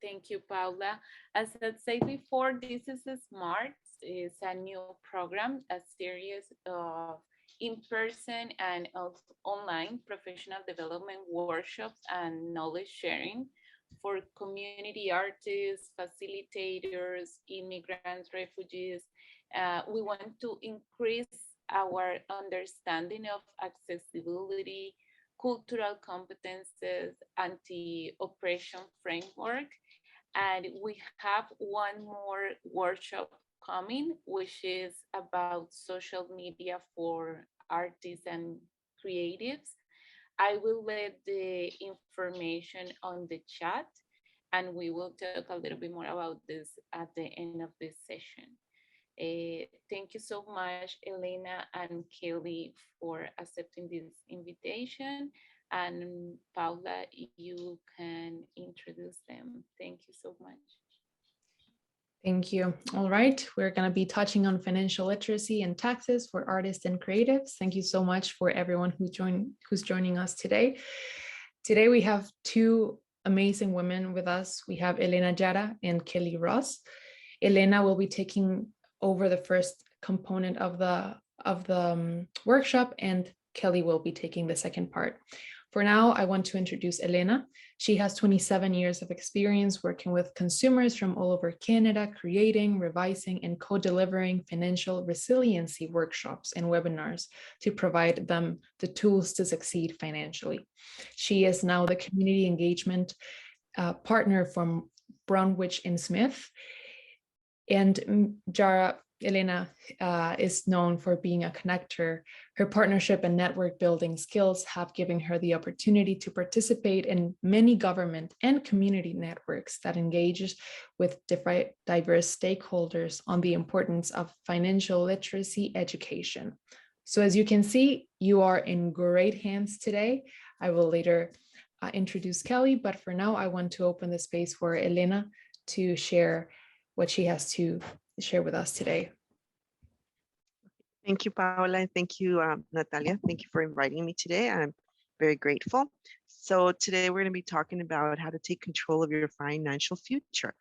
Thank you, Paula. As I said before, this is a SMARTS. It's a new program, a series of in-person and of online professional development workshops and knowledge sharing for community artists, facilitators, immigrants, refugees. We want to increase our understanding of accessibility, cultural competences, anti-oppression framework, and we have one more workshop coming, which is about social media for artists and creatives. I will let the information on the chat, and we will talk a little bit more about this at the end of this session. Thank you so much, Elena and Kelly, for accepting this invitation. And Paula, you can introduce them. Thank you so much. Thank you. All right, we're going to be touching on financial literacy and taxes for artists and creatives. Thank you so much for everyone who's joining us today. Today we have two amazing women with us. We have Elena Jara and Kelly Ross. Elena will be taking over the first component of the workshop, and Kelly will be taking the second part. For now, I want to introduce Elena. She has 27 years of experience working with consumers from all over Canada, creating, revising, and co-delivering financial resiliency workshops and webinars to provide them the tools to succeed financially. She is now the community engagement partner from Bromwich and Smith. And Elena is known for being a connector. Her partnership and network building skills have given her the opportunity to participate in many government and community networks that engages with diverse stakeholders on the importance of financial literacy education. So as you can see, you are in great hands today. I will later introduce Kelly, but for now, I want to open the space for Elena to share what she has to share with us today. Thank you, Paola, and thank you, Natalia. Thank you for inviting me today. I'm very grateful. So today we're going to be talking about how to take control of your financial future,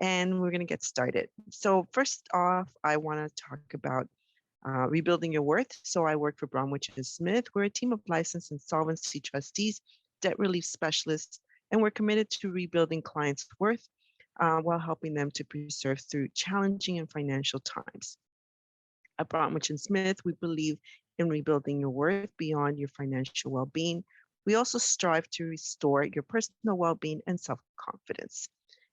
and we're going to get started. So first off, I want to talk about rebuilding your worth. So I work for Bromwich and Smith. We're a team of licensed insolvency trustees, debt relief specialists, and we're committed to rebuilding clients' worth while helping them to preserve through challenging and financial times. At Bromwich and Smith, we believe in rebuilding your worth beyond your financial well-being. We also strive to restore your personal well-being and self-confidence.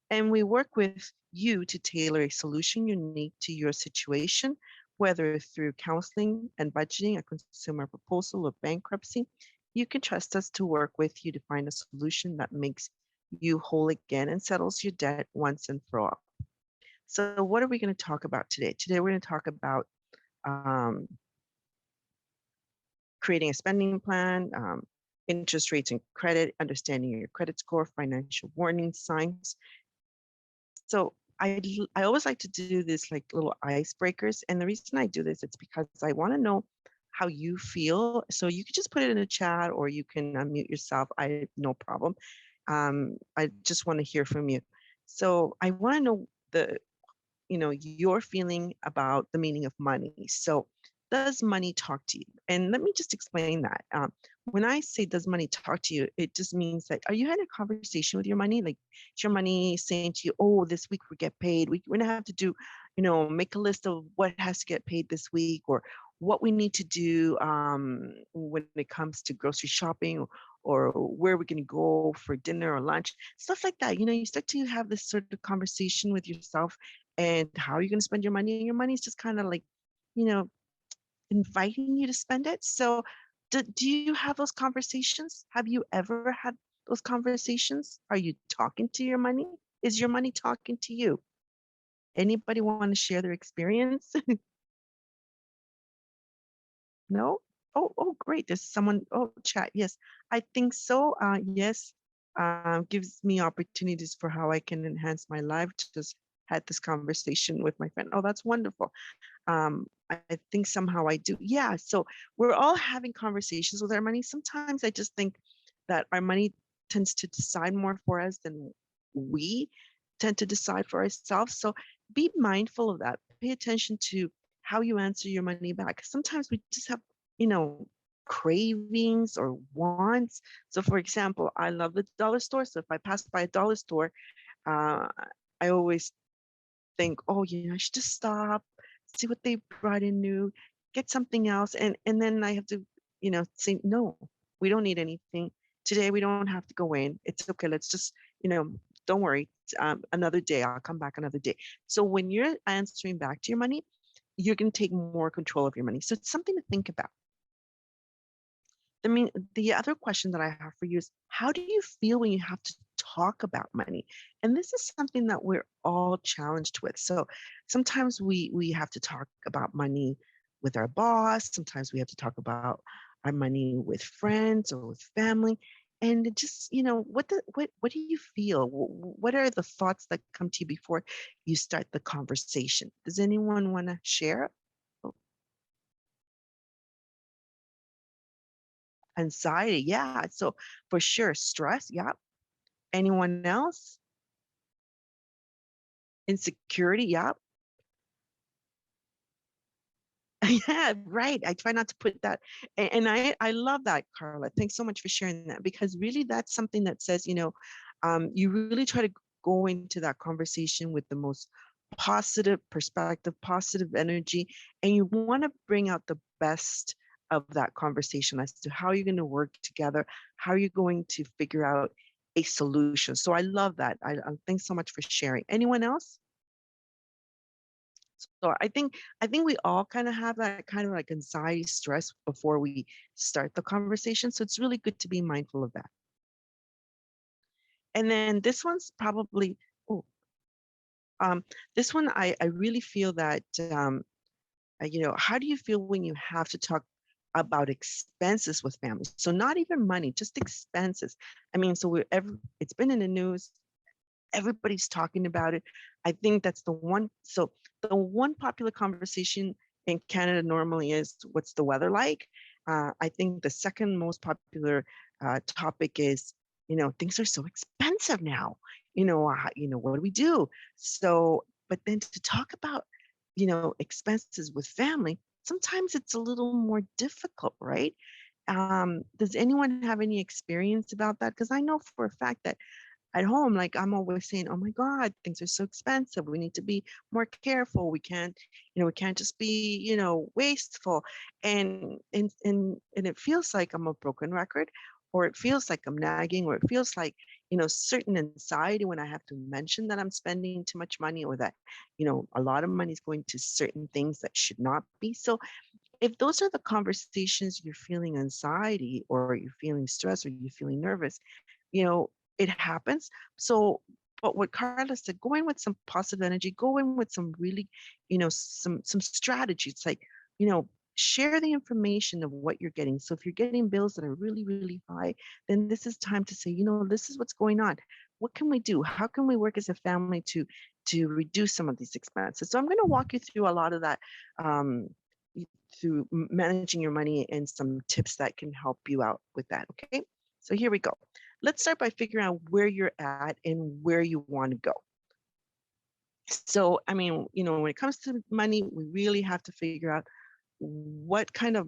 And we work with you to tailor a solution unique to your situation, whether through counseling and budgeting, a consumer proposal, or bankruptcy. You can trust us to work with you to find a solution that makes you whole again and settles your debt once and for all. So what are we going to talk about today? Today we're going to talk about creating a spending plan, interest rates and credit, understanding your credit score, financial warning signs. So I always like to do this like little icebreakers. And the reason I do this, it's because I want to know how you feel. So you can just put it in the chat or you can unmute yourself. No problem. I just want to hear from you. So I want to know your feeling about the meaning of money. So does money talk to you? And let me just explain that. When I say does money talk to you, it just means that are you having a conversation with your money? Like is your money saying to you, oh, this week we get paid. We're going to have to do, make a list of what has to get paid this week or what we need to do when it comes to grocery shopping or where we're going to go for dinner or lunch, stuff like that. You start to have this sort of conversation with yourself and how are you going to spend your money? And your money is just kind of like, inviting you to spend it. So do you have those conversations? Have you ever had those conversations? Are you talking to your money? Is your money talking to you? Anybody want to share their experience? No? Oh, great. There's someone, chat. Yes, I think so. Yes, gives me opportunities for how I can enhance my life. Just had this conversation with my friend. Oh, that's wonderful. I think somehow I do. Yeah, so we're all having conversations with our money. Sometimes I just think that our money tends to decide more for us than we. tend to decide for ourselves. So be mindful of that. Pay attention to how you answer your money back. Sometimes we just have, cravings or wants. So for example, I love the dollar store. So if I pass by a dollar store, uh, I always think, oh, I should just stop, see what they brought in new, get something else. And then I have to, say, no, we don't need anything. Today we don't have to go in. It's okay. Let's just, don't worry. Another day, I'll come back another day. So when you're answering back to your money, you're going to take more control of your money. So it's something to think about. I mean, the other question that I have for you is, how do you feel when you have to talk about money? And this is something that we're all challenged with. So sometimes we have to talk about money with our boss. Sometimes we have to talk about our money with friends or with family. And it just, what do you feel? What are the thoughts that come to you before you start the conversation? Does anyone want to share? Anxiety, yeah. So for sure, stress, yeah. Anyone else? Insecurity, yeah. Yeah, right. I try not to put that. And I love that, Carla. Thanks so much for sharing that, because really that's something that says, you really try to go into that conversation with the most positive perspective, positive energy, and you want to bring out the best of that conversation as to how you're going to work together, how you're going to figure out a solution. So I love that. Thanks so much for sharing. Anyone else? So I think we all kind of have that kind of like anxiety, stress before we start the conversation. So it's really good to be mindful of that. And then this one's probably, oh, this one I really feel that, how do you feel when you have to talk about expenses with families? So not even money, just expenses. I mean, so it's been in the news. Everybody's talking about it. I think that's the one. So the one popular conversation in Canada normally is, what's the weather like? I think the second most popular topic is, things are so expensive now. What do we do? So, but then to talk about, expenses with family, sometimes it's a little more difficult, right? Does anyone have any experience about that? Because I know for a fact that at home, like I'm always saying, oh my God, things are so expensive. We need to be more careful. We can't just be, wasteful. And it feels like I'm a broken record, or it feels like I'm nagging, or it feels like, certain anxiety when I have to mention that I'm spending too much money, or that, a lot of money is going to certain things that should not be. So if those are the conversations, you're feeling anxiety, or you're feeling stress, or you're feeling nervous, it happens. So, but what Carla said, go in with some positive energy, go in with some really, some strategies, like, share the information of what you're getting. So if you're getting bills that are really, really high, then this is time to say, this is what's going on. What can we do? How can we work as a family to reduce some of these expenses? So I'm going to walk you through a lot of that, through managing your money, and some tips that can help you out with that. Okay, so here we go. Let's start by figuring out where you're at and where you want to go. So, I mean, when it comes to money, we really have to figure out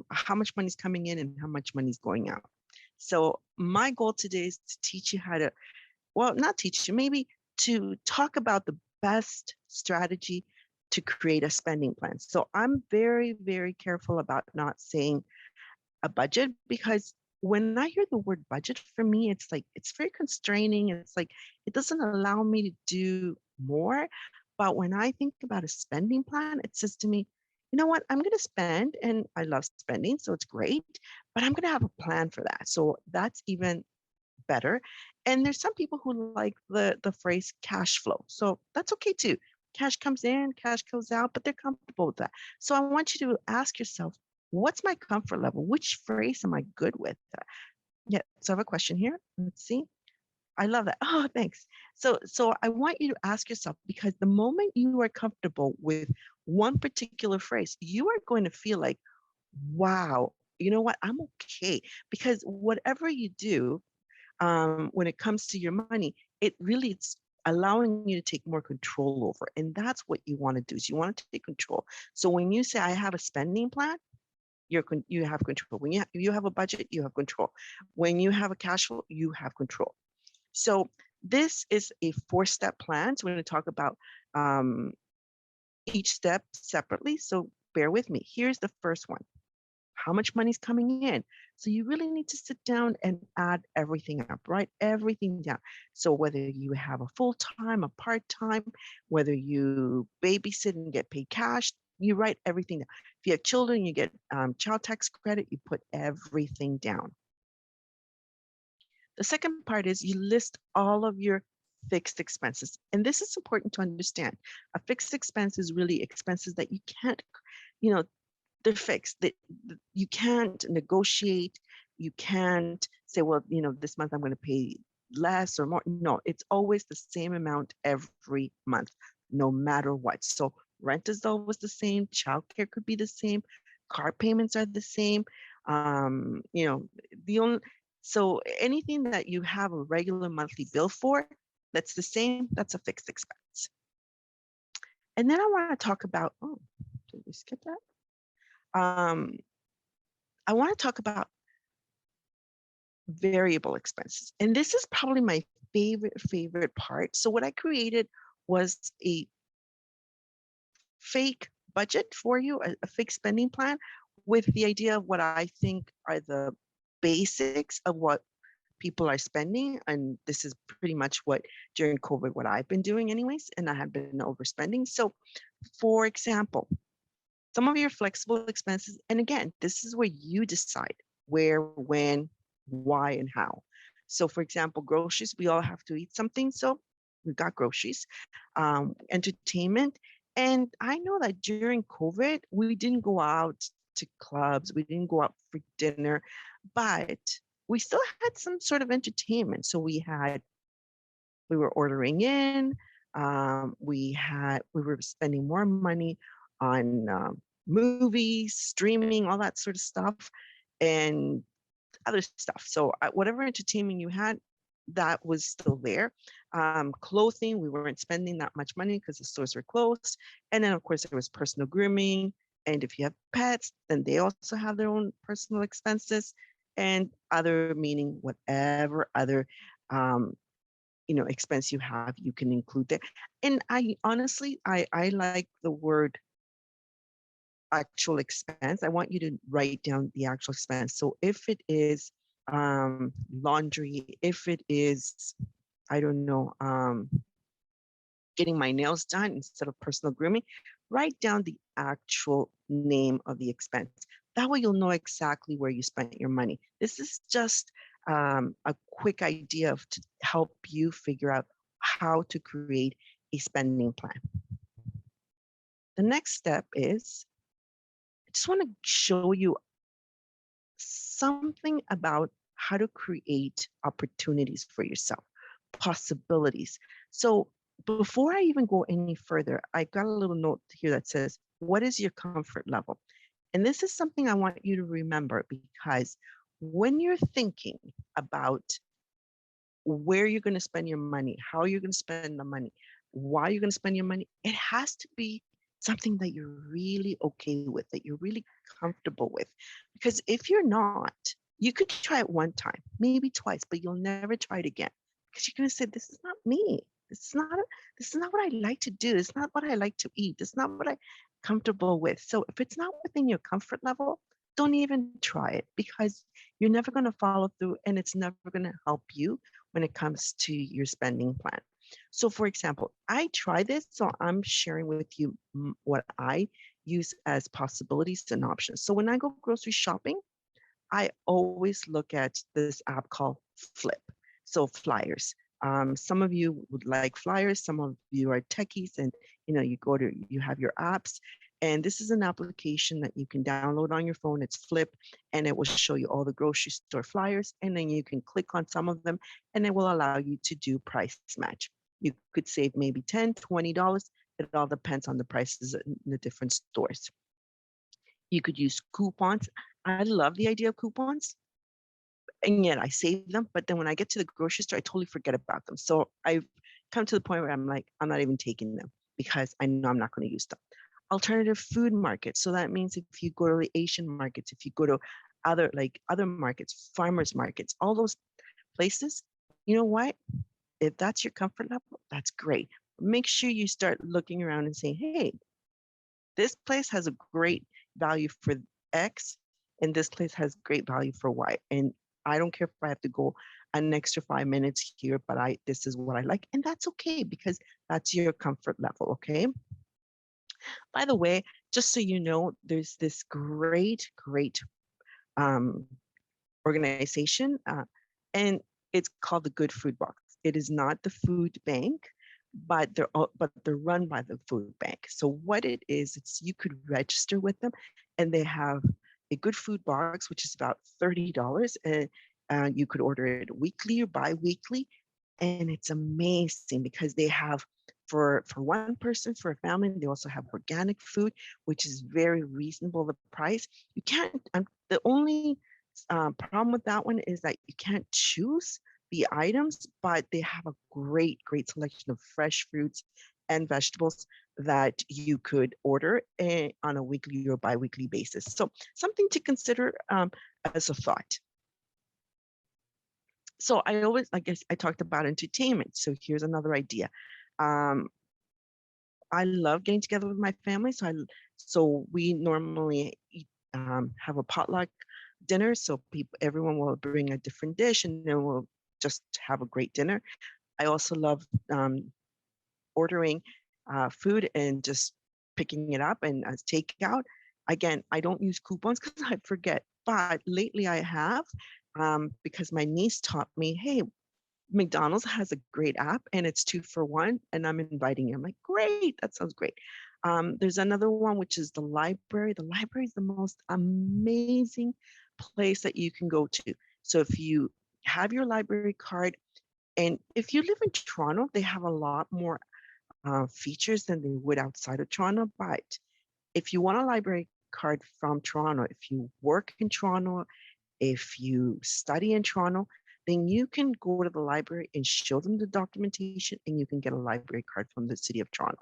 how much money is coming in and how much money is going out. So my goal today is to teach you how to, well, not teach you, maybe to talk about the best strategy to create a spending plan. So I'm very, very careful about not saying a budget, because when I hear the word budget, for me, it's like, it's very constraining. It's like, it doesn't allow me to do more. But when I think about a spending plan, it says to me, you know what, I'm going to spend, and I love spending, so it's great, but I'm going to have a plan for that. So that's even better. And there's some people who like the phrase cash flow. So that's okay too. Cash comes in, cash goes out, but they're comfortable with that. So I want you to ask yourself, what's my comfort level? Which phrase am I good with? Yeah, so I have a question here. Let's see. I love that. Oh, thanks. So I want you to ask yourself, because the moment you are comfortable with one particular phrase, you are going to feel like, wow, you know what? I'm okay. Because whatever you do, when it comes to your money, it really, allowing you to take more control over. And that's what you want to do, is you want to take control. So when you say, I have a spending plan, you have control. When you have a budget, you have control. When you have a cash flow, you have control. So this is a 4-step plan. So we're going to talk about each step separately. So bear with me. Here's the first one. How much money's coming in? So you really need to sit down and add everything up, write everything down. So whether you have a full-time, a part-time, whether you babysit and get paid cash, you write everything down. If you have children, you get child tax credit, you put everything down. The second part is you list all of your fixed expenses. And this is important to understand. A fixed expense is really expenses that you can't, they're fixed, that you can't negotiate. You can't say, well, this month I'm going to pay less or more. No, it's always the same amount every month, no matter what. So rent is always the same. Childcare could be the same. Car payments are the same. So anything that you have a regular monthly bill for, that's the same, that's a fixed expense. And then I want to talk about, did we skip that? I want to talk about variable expenses. And this is probably my favorite part. So what I created was a fake budget for you, a fixed spending plan with the idea of what I think are the basics of what people are spending. And this is pretty much what during COVID, what I've been doing anyways, and I have been overspending. So for example, some of your flexible expenses, and again, this is where you decide where, when, why, and how. So for example, groceries, we all have to eat something. So we've got groceries, entertainment. And I know that during COVID, we didn't go out to clubs, we didn't go out for dinner, but we still had some sort of entertainment. So we were ordering in, we were spending more money on movies, streaming, all that sort of stuff, and other stuff. So whatever entertainment you had, that was still there. Clothing, we weren't spending that much money because the stores were closed. And then of course there was personal grooming. And if you have pets, then they also have their own personal expenses, and other, meaning whatever other expense you have, you can include there. And I honestly, I like the word actual expense. I want you to write down the actual expense. So if it is laundry, if it is, I don't know, getting my nails done instead of personal grooming, write down the actual name of the expense. That way you'll know exactly where you spent your money. This is just a quick idea to help you figure out how to create a spending plan. The next step is, I just want to show you something about how to create opportunities for yourself, possibilities. So before I even go any further, I got a little note here that says, what is your comfort level? And this is something I want you to remember, because when you're thinking about where you're going to spend your money, how you're going to spend the money, why you're going to spend your money, it has to be something that you're really okay with, that you're really comfortable with. Because if you're not, you could try it one time, maybe twice, but you'll never try it again, because you're going to say, this is not me. This is not what I like to do. It's not what I like to eat. It's not what I'm comfortable with. So if it's not within your comfort level, don't even try it, because you're never going to follow through, and it's never going to help you when it comes to your spending plan. So for example, I try this, so I'm sharing with you what I use as possibilities and options. So when I go grocery shopping, I always look at this app called Flip. So flyers. Some of you would like flyers. Some of you are techies, and you have your apps. And this is an application that you can download on your phone. It's Flip, and it will show you all the grocery store flyers. And then you can click on some of them, and it will allow you to do price match. You could save maybe $10, $20. It all depends on the prices in the different stores. You could use coupons. I love the idea of coupons, and yet I save them. But then when I get to the grocery store, I totally forget about them. So I've come to the point where I'm like, I'm not even taking them because I know I'm not going to use them. Alternative food markets. So that means if you go to the Asian markets, if you go to other markets, farmers markets, all those places, you know what? If that's your comfort level, that's great. Make sure you start looking around and saying, hey, this place has a great value for X, and this place has great value for Y. And I don't care if I have to go an extra 5 minutes here, but this is what I like. And that's okay because that's your comfort level, okay? By the way, just so you know, there's this great um, organization, and it's called the Good Food Box. It is not the food bank, but they're run by the food bank. So what it is, it's you could register with them, and they have a good food box, which is about $30, and you could order it weekly or bi-weekly, and it's amazing because they have for one person, for a family, they also have organic food, which is very reasonable the price. You can't. The only problem with that one is that you can't choose the items, but they have a great selection of fresh fruits and vegetables that you could order on a weekly or bi-weekly basis. So something to consider as a thought. So I guess I talked about entertainment. So here's another idea. I love getting together with my family. So we normally have a potluck dinner. So everyone will bring a different dish, and then we'll just have a great dinner. I also love ordering food and just picking it up and as takeout. Again, I don't use coupons because I forget, but lately I have because my niece taught me, hey, McDonald's has a great app and it's 2 for 1, and I'm inviting you. I'm like, great, that sounds great. There's another one, which is the library. The library is the most amazing place that you can go to. So if you have your library card, and if you live in Toronto, they have a lot more features than they would outside of Toronto. But if you want a library card from Toronto, if you work in Toronto, if you study in Toronto, then you can go to the library and show them the documentation, and you can get a library card from the city of Toronto.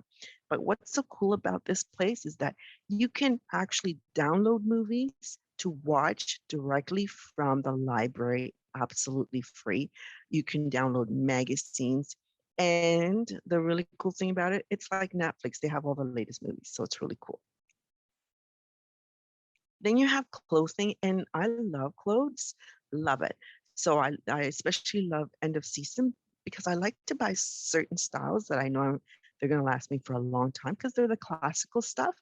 But what's so cool about this place is that you can actually download movies to watch directly from the library, absolutely free. You can download magazines. And the really cool thing about it, it's like Netflix. They have all the latest movies, so it's really cool. Then you have clothing, and I love clothes, love it. So I especially love end of season because I like to buy certain styles that I know they're going to last me for a long time because they're the classical stuff.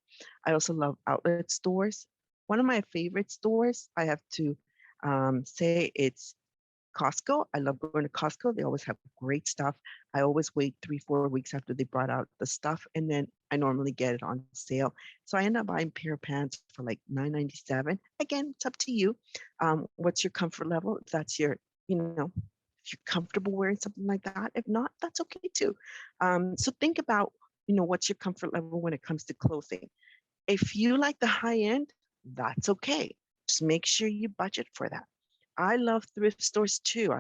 I also love outlet stores. One of my favorite stores, I have to say, it's Costco. I love going to Costco. They always have great stuff. I always wait 3-4 weeks after they brought out the stuff, and then I normally get it on sale. So I end up buying a pair of pants for like $9.97. Again, it's up to you. What's your comfort level? If that's your, if you're comfortable wearing something like that. If not, that's okay too. So think about, what's your comfort level when it comes to clothing. If you like the high end, that's okay. Just make sure you budget for that. I love thrift stores too.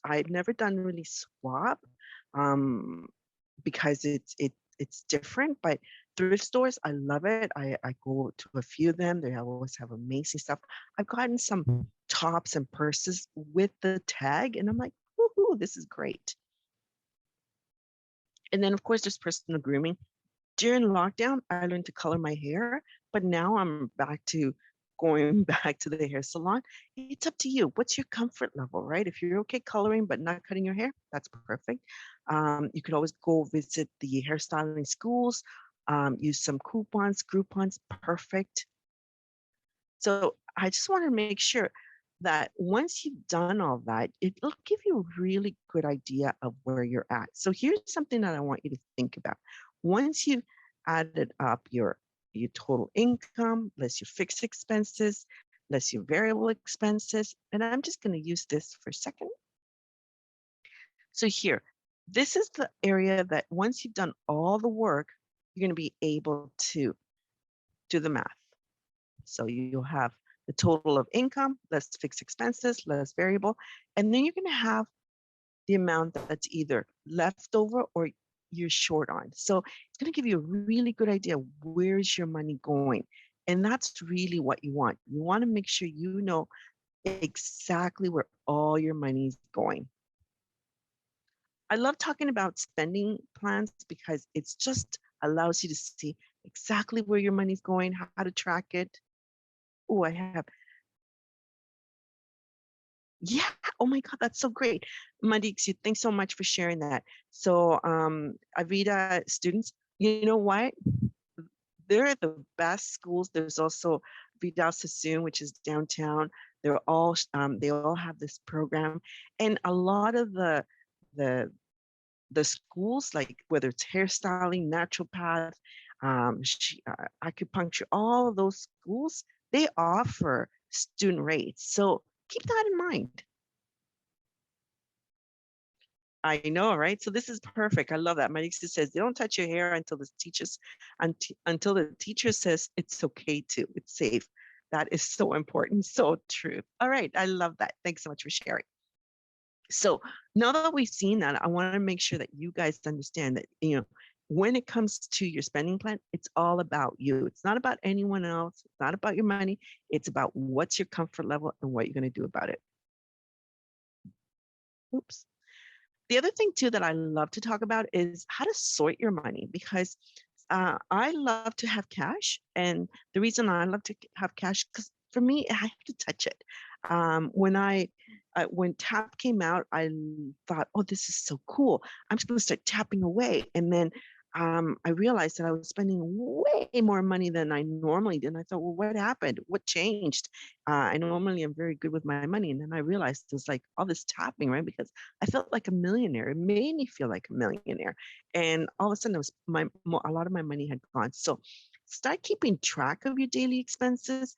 I've never done really swap because it's different, but thrift stores, I love it. I go to a few of them. They always have amazing stuff. I've gotten some tops and purses with the tag, and I'm like, woohoo, this is great. And then of course there's personal grooming. During lockdown, I learned to color my hair, but now I'm going back to the hair salon. It's up to you. What's your comfort level, right? If you're okay coloring but not cutting your hair, that's perfect. You could always go visit the hairstyling schools, use some coupons, Groupons, perfect. So I just want to make sure that once you've done all that, it'll give you a really good idea of where you're at. So here's something that I want you to think about. Once you've added up your total income, less your fixed expenses, less your variable expenses, and I'm just going to use this for a second. So here, this is the area that once you've done all the work, you're going to be able to do the math. So you'll have the total of income, less fixed expenses, less variable, and then you're going to have the amount that's either left over or you're short on. So it's going to give you a really good idea, where's your money going? And that's really what you want. You want to make sure you know exactly where all your money's going. I love talking about spending plans because it's just allows you to see exactly where your money's going, how to track it. Oh, I have. Yeah. Oh my God, that's so great. Madixi, thanks so much for sharing that. So Avida students, you know what? They're the best schools. There's also Vidal Sassoon, which is downtown. They all have this program. And a lot of the the schools, like whether it's hairstyling, naturopath, acupuncture, all of those schools, they offer student rates. So keep that in mind. I know, right? So this is perfect. I love that. Marisa says, they don't touch your hair until the teacher says it's okay to, it's safe. That is so important. So true. All right. I love that. Thanks so much for sharing. So now that we've seen that, I want to make sure that you guys understand that, when it comes to your spending plan, it's all about you. It's not about anyone else. It's not about your money. It's about what's your comfort level and what you're going to do about it. Oops. The other thing too that I love to talk about is how to sort your money, because I love to have cash. And the reason I love to have cash, because for me, I have to touch it. When Tap came out, I thought, oh, this is so cool. I'm just going to start tapping away. And then I realized that I was spending way more money than I normally did. And I thought, well, what happened? What changed? I normally am very good with my money. And then I realized it was like all this tapping, right? Because I felt like a millionaire. It made me feel like a millionaire. And all of a sudden, a lot of my money had gone. So start keeping track of your daily expenses.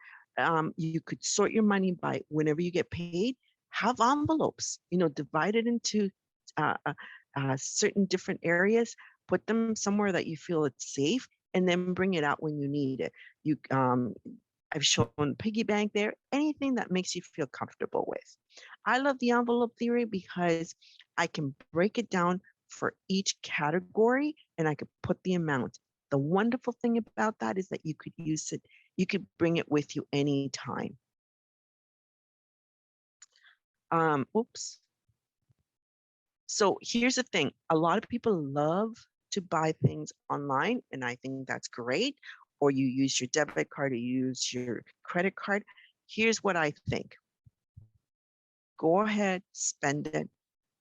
You could sort your money by whenever you get paid. Have envelopes, divide it into certain different areas. Put them somewhere that you feel it's safe, and then bring it out when you need it. I've shown piggy bank there, anything that makes you feel comfortable with. I love the envelope theory because I can break it down for each category and I could put the amount. The wonderful thing about that is that you could use it, you could bring it with you anytime. Oops. So here's the thing. A lot of people love to buy things online, and I think that's great. Or you use your debit card or you use your credit card. Here's what I think. Go ahead, spend it,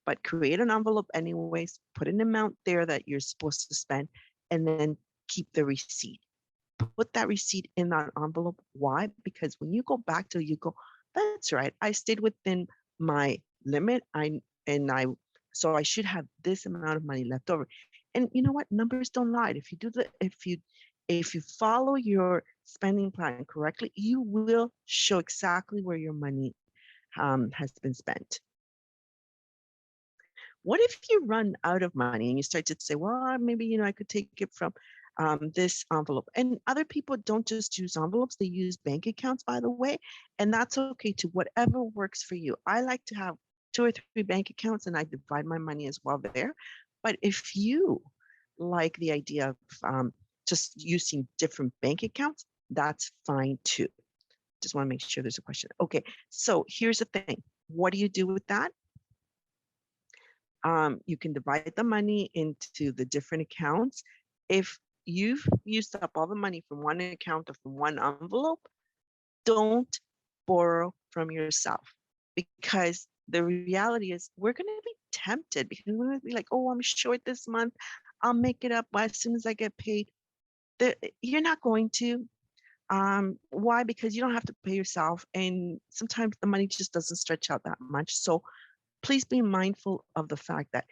but create an envelope anyways, put an amount there that you're supposed to spend, and then keep the receipt. Put that receipt in that envelope. Why? Because when you go back to it, you go, that's right, I stayed within my limit. So I should have this amount of money left over. And you know what? Numbers don't lie. If you follow your spending plan correctly, you will show exactly where your money has been spent. What if you run out of money and you start to say, well, maybe, I could take it from this envelope. And other people don't just use envelopes, they use bank accounts, by the way, and that's okay too, whatever works for you. I like to have 2 or 3 bank accounts and I divide my money as well there. But if you like the idea of just using different bank accounts, that's fine too. Just want to make sure there's a question. Okay, so here's the thing. What do you do with that? You can divide the money into the different accounts. If you've used up all the money from one account or from one envelope, don't borrow from yourself, because the reality is we're going to be tempted, because we're going to be like, oh, I'm short this month. I'll make it up as soon as I get paid. You're not going to. Why? Because you don't have to pay yourself. And sometimes the money just doesn't stretch out that much. So please be mindful of the fact that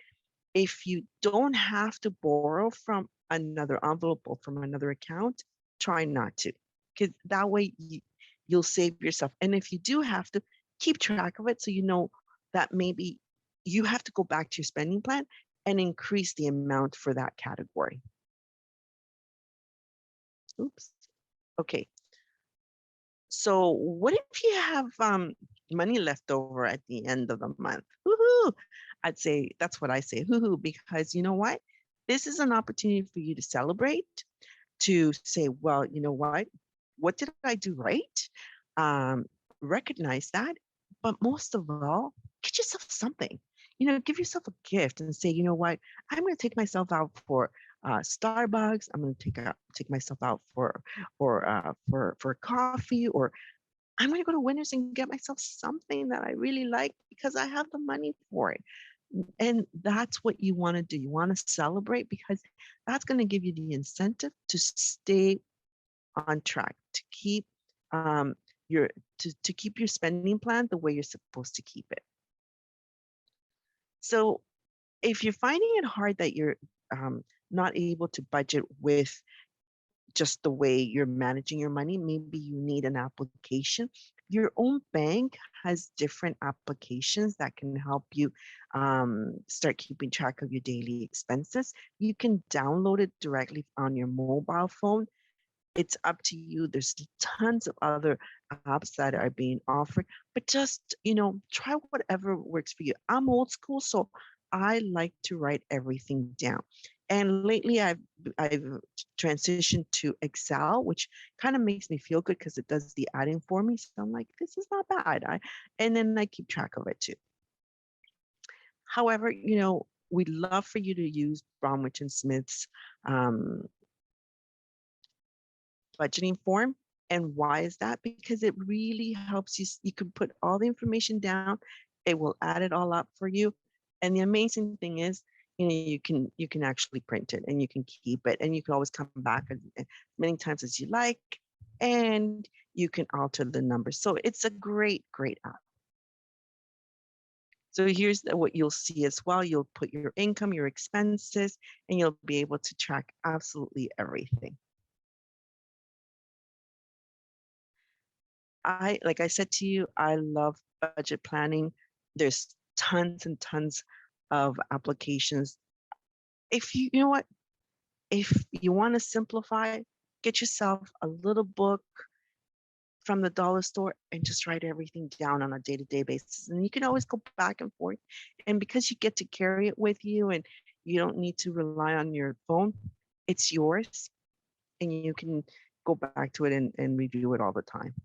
if you don't have to borrow from another envelope or from another account, try not to, because that way you'll save yourself. And if you do have to, keep track of it so you know that maybe you have to go back to your spending plan and increase the amount for that category. Oops. Okay. So what if you have money left over at the end of the month? Woohoo! I'd say that's what I say, hoo-hoo, because you know what? This is an opportunity for you to celebrate, to say, well, you know what did I do right? Um, Recognize that, but most of all, get yourself something. Give yourself a gift and say, you know what? I'm going to take myself out for Starbucks. I'm going to take myself out for coffee, or I'm going to go to Winners and get myself something that I really like because I have the money for it. And that's what you want to do. You want to celebrate because that's going to give you the incentive to stay on track, to keep your to keep your spending plan the way you're supposed to keep it. So if you're finding it hard that you're not able to budget with just the way you're managing your money, maybe you need an application. Your own bank has different applications that can help you start keeping track of your daily expenses. You can download it directly on your mobile phone. It's up to you. There's tons of other apps that are being offered, but just, try whatever works for you. I'm old school, so I like to write everything down. And lately I've transitioned to Excel, which kind of makes me feel good because it does the adding for me. So I'm like, this is not bad. And then I keep track of it too. However, we'd love for you to use Bromwich and Smith's budgeting form. And why is that? Because it really helps you. You can put all the information down. It will add it all up for you. And the amazing thing is, you can actually print it and you can keep it, and you can always come back as many times as you like, and you can alter the numbers. So it's a great app. So here's what you'll see as well. You'll put your income, your expenses, and you'll be able to track absolutely everything. Like I said to you, I love budget planning. There's tons and tons of applications. If you know what, if you want to simplify, get yourself a little book from the dollar store and just write everything down on a day-to-day basis. And you can always go back and forth. And because you get to carry it with you and you don't need to rely on your phone, it's yours. And you can go back to it and review it all the time.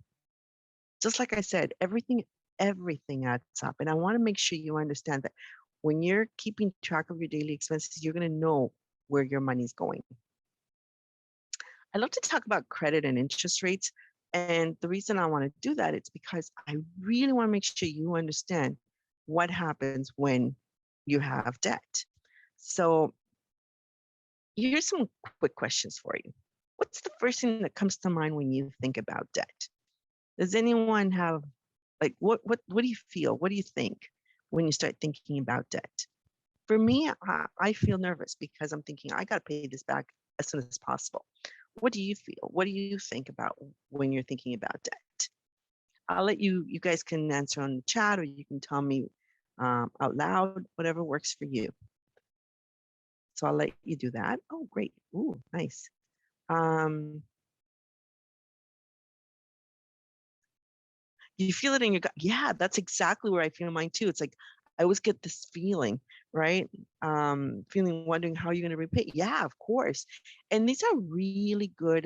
Just like I said, everything adds up. And I want to make sure you understand that when you're keeping track of your daily expenses, you're going to know where your money's going. I love to talk about credit and interest rates. And the reason I want to do that is because I really want to make sure you understand what happens when you have debt. So here's some quick questions for you. What's the first thing that comes to mind when you think about debt? Does anyone have, like, what do you feel? What do you think when you start thinking about debt? For me, I feel nervous because I'm thinking, I got to pay this back as soon as possible. What do you feel? What do you think about when you're thinking about debt? I'll let you guys can answer on the chat, or you can tell me out loud, whatever works for you. So I'll let you do that. Oh, great. Ooh, nice. You feel it in your gut. Yeah, that's exactly where I feel mine too. It's like, I always get this feeling, right? Wondering how you're going to repay. Yeah, of course. And these are really good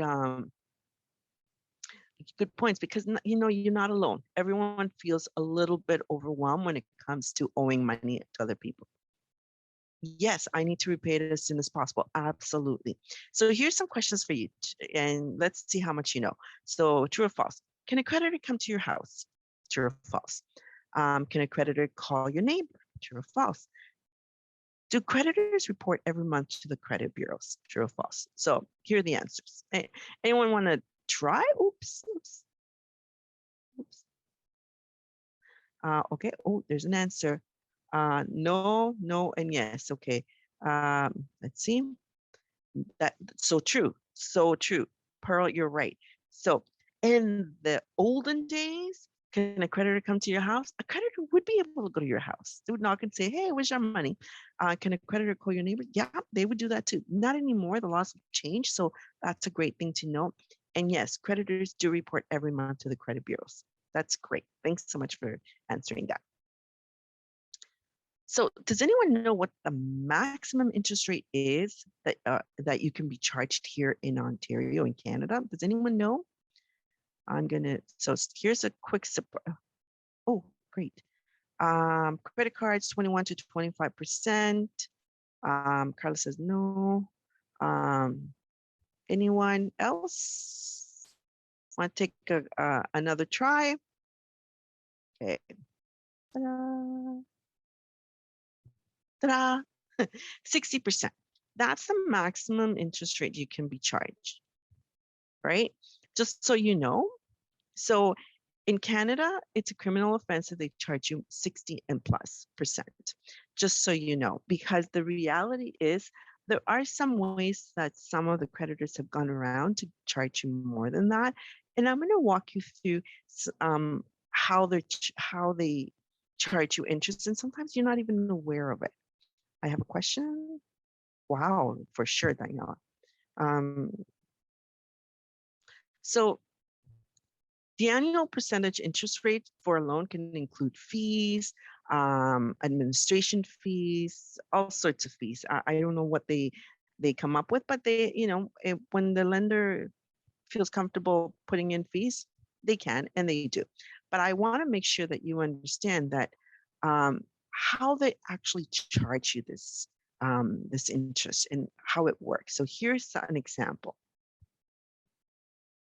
points, because you're not alone. Everyone feels a little bit overwhelmed when it comes to owing money to other people. Yes, I need to repay it as soon as possible. Absolutely. So here's some questions for you, and let's see how much you know. So true or false? Can a creditor come to your house? True or false? Can a creditor call your neighbor? True or false? Do creditors report every month to the credit bureaus? True or false? So here are the answers. Anyone want to try? Oops. Okay. Oh, there's an answer. No, and yes. Okay. Let's see. That's so true. So true. Pearl, you're right. So in the olden days, can a creditor come to your house? A creditor would be able to go to your house. They would knock and say, hey, where's your money? Can a creditor call your neighbor? Yeah, they would do that too. Not anymore. The laws have changed. So that's a great thing to know. And yes, creditors do report every month to the credit bureaus. That's great. Thanks so much for answering that. So does anyone know what the maximum interest rate is that you can be charged here in Ontario, in Canada? Does anyone know? So here's a quick surprise. Oh, great. Credit cards, 21 to 25%. Carla says no. Anyone else want to take another try? Okay. Ta-da. Ta-da. 60%. That's the maximum interest rate you can be charged, right? Just so you know. So in Canada, it's a criminal offense if they charge you 60 and plus percent, just so you know, because the reality is there are some ways that some of the creditors have gone around to charge you more than that. And I'm going to walk you through how they charge you interest, and sometimes you're not even aware of it. I have a question. Wow, for sure, Daniela. Um, so the annual percentage interest rate for a loan can include fees, administration fees, all sorts of fees. I don't know what they come up with, but they, when the lender feels comfortable putting in fees, they can and they do. But I want to make sure that you understand that how they actually charge you this interest and how it works. So here's an example.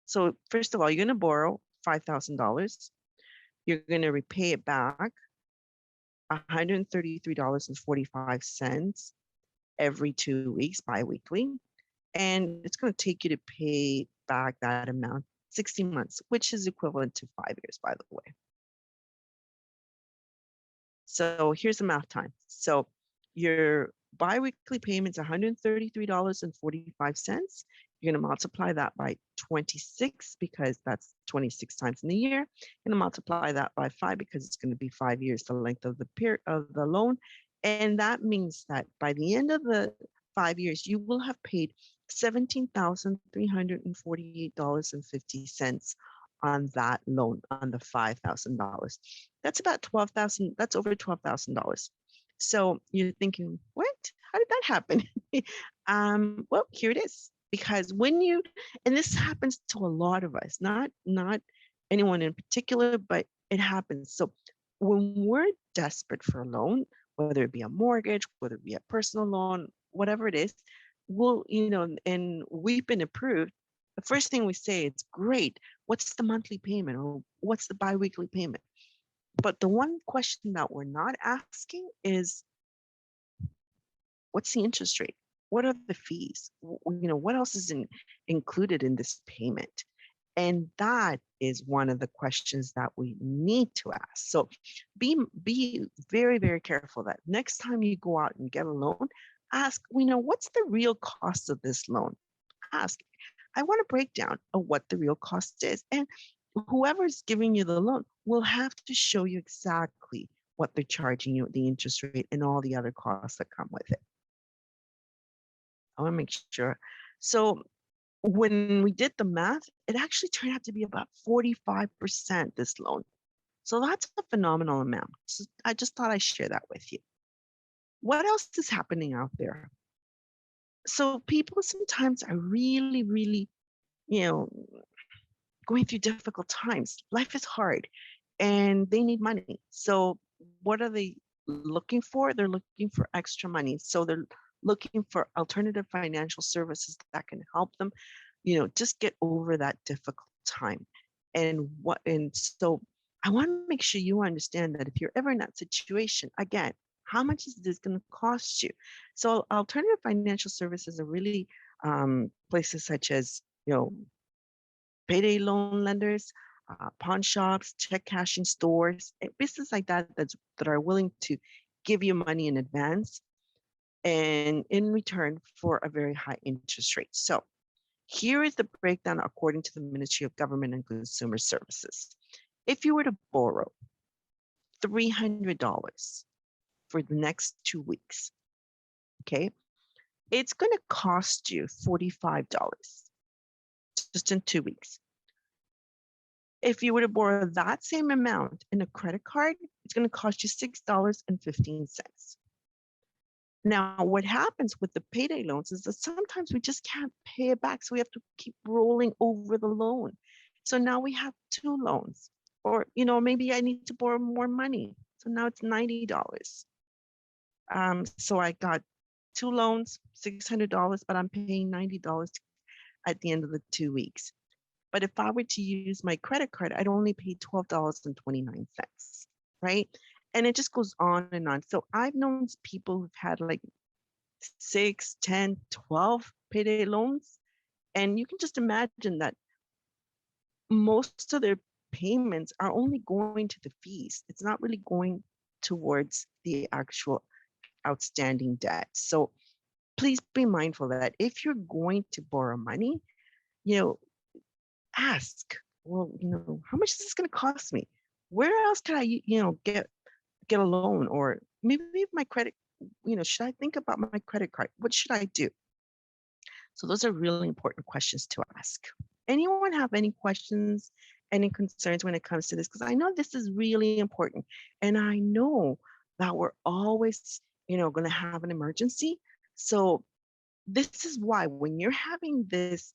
So first of all, you're going to borrow $5,000. You're going to repay it back $133.45 every 2 weeks, biweekly. And it's going to take you to pay back that amount 60 months, which is equivalent to 5 years, by the way. So here's the math time. So your biweekly payment's $133.45. You're going to multiply that by 26 because that's 26 times in the year. You're going to multiply that by 5 because it's going to be 5 years, the length of the period of the loan. And that means that by the end of the 5 years, you will have paid $17,348.50 on that loan, on the $5,000. That's about $12,000. That's over $12,000. So you're thinking, what? How did that happen? Well, here it is. Because when you, and this happens to a lot of us, not anyone in particular, but it happens. So when we're desperate for a loan, whether it be a mortgage, whether it be a personal loan, whatever it is, we'll, and we've been approved. The first thing we say is, great, what's the monthly payment or what's the biweekly payment? But the one question that we're not asking is, what's the interest rate? What are the fees? What else is included in this payment? And that is one of the questions that we need to ask. So be very, very careful that next time you go out and get a loan, ask, what's the real cost of this loan? Ask, I want a breakdown of what the real cost is. And whoever's giving you the loan will have to show you exactly what they're charging you, the interest rate, and all the other costs that come with it. I want to make sure. So when we did the math, it actually turned out to be about 45%, this loan. So that's a phenomenal amount. So I just thought I'd share that with you. What else is happening out there? So people sometimes are really, really, going through difficult times. Life is hard and they need money. So what are they looking for? They're looking for extra money. So they're looking for alternative financial services that can help them, just get over that difficult time. And so I want to make sure you understand that if you're ever in that situation, again, how much is this going to cost you? So alternative financial services are really places such as, payday loan lenders, pawn shops, check cashing stores, businesses like that that are willing to give you money in advance and in return for a very high interest rate. So here is the breakdown according to the Ministry of Government and Consumer Services. If you were to borrow $300 for the next 2 weeks, okay, it's going to cost you $45 just in 2 weeks. If you were to borrow that same amount in a credit card, it's going to cost you $6.15. Now, what happens with the payday loans is that sometimes we just can't pay it back. So we have to keep rolling over the loan. So now we have two loans, or, maybe I need to borrow more money. So now it's $90. So I got two loans, $600, but I'm paying $90 at the end of the 2 weeks. But if I were to use my credit card, I'd only pay $12.29, right? And it just goes on and on. So I've known people who've had like 6, 10, 12 payday loans. And you can just imagine that most of their payments are only going to the fees. It's not really going towards the actual outstanding debt. So please be mindful that if you're going to borrow money, ask, well, how much is this going to cost me? Where else can I, get a loan? Or maybe my credit, should I think about my credit card? What should I do? So those are really important questions to ask. Anyone have any questions, any concerns when it comes to this? Because I know this is really important. And I know that we're always, going to have an emergency. So this is why when you're having this